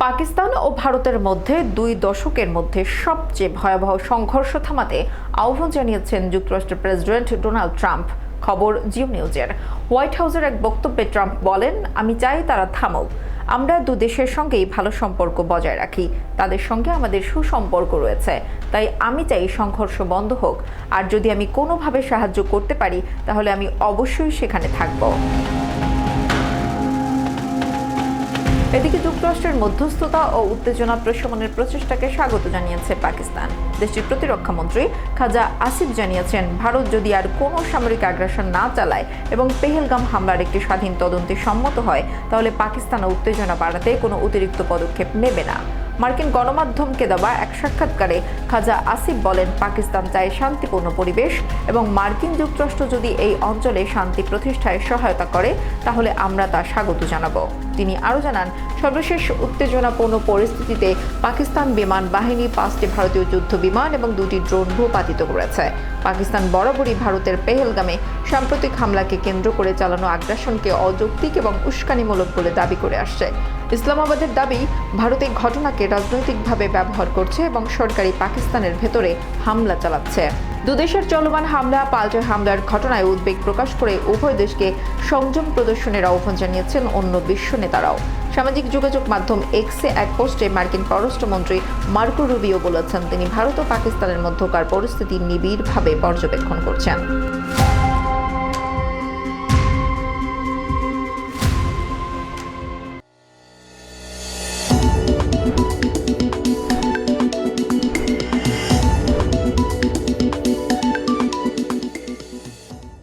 পাকিস্তান ও ভারতের মধ্যে 2 দশকের মধ্যে সবচেয়ে ভয়াবহ সংঘর্ষ থামাতে আহ্বান জানিয়েছেন যুক্তরাষ্ট্রের প্রেসিডেন্ট ডোনাল্ড ট্রাম্প। খবর জিও নিউজের। হোয়াইট হাউসের এক বক্তব্যে ট্রাম্প বলেন, আমি চাই তারা থামুক। আমরা 2 দেশের সঙ্গেই ভালো সম্পর্ক বজায় রাখি, তাদের সঙ্গে আমাদের সুসম্পর্ক রয়েছে, তাই আমি চাই সংঘর্ষ বন্ধ হোক। আর যদি আমি কোনোভাবে সাহায্য করতে পারি তাহলে আমি অবশ্যই সেখানে থাকব। এদিকে যুক্তরাষ্ট্রের মধ্যস্থতা ও উত্তেজনা প্রশমনের প্রচেষ্টাকে স্বাগত জানিয়েছে পাকিস্তান। দেশটির প্রতিরক্ষা মন্ত্রী খাজা আসিফ জানিয়েছেন, ভারত যদি আর কোনো সামরিক আগ্রাসন না চালায় এবং পেহেলগাম হামলার একটি স্বাধীন তদন্তে সম্মত হয় তাহলে পাকিস্তান উত্তেজনা বাড়াতে কোনো অতিরিক্ত পদক্ষেপ নেবে না। মার্কিন গণমাধ্যমকে দেওয়া এক সাক্ষাৎকারে খাজা আসিফ বলেন, পাকিস্তান চায় শান্তিপূর্ণ পরিবেশ এবং মার্কিন যুক্তরাষ্ট্র যদি এই অঞ্চলে শান্তি প্রতিষ্ঠায় সহায়তা করে তাহলে আমরা তা স্বাগত জানাবো। তিনি আরও জানান, সর্বশেষ উত্তেজনাপূর্ণ পরিস্থিতিতে পাকিস্তান বিমান বাহিনী 5টি ভারতীয় যুদ্ধ বিমান এবং 2টি ড্রোন ভূপাতিত করেছে। পাকিস্তান বরাবরই ভারতের পেহেলগামে সাম্প্রতিক হামলাকে কেন্দ্র করে চালানো আগ্রাসনকে অযৌক্তিক এবং উস্কানিমূলক বলে দাবি করে আসছে। ইসলামাবাদের দাবি, ভারত এই ঘটনাকে রাজনৈতিকভাবে ব্যবহার করছে এবং সরকারি পাকিস্তানের ভেতরে হামলা চালাচ্ছে। 2 দেশের চলমান হামলা পাল্টা হামলার ঘটনায় উদ্বেগ প্রকাশ করে উভয় দেশকে সংযম প্রদর্শনের আহ্বান জানিয়েছেন অন্য বিশ্ব নেতারাও। সামাজিক যোগাযোগ মাধ্যম এক্সে এক পোস্টে মার্কিন পররাষ্ট্রমন্ত্রী মার্কো রুবিও বলেছেন, তিনি ভারত ও পাকিস্তানের মধ্যকার পরিস্থিতি নিবিড়ভাবে পর্যবেক্ষণ করছেন।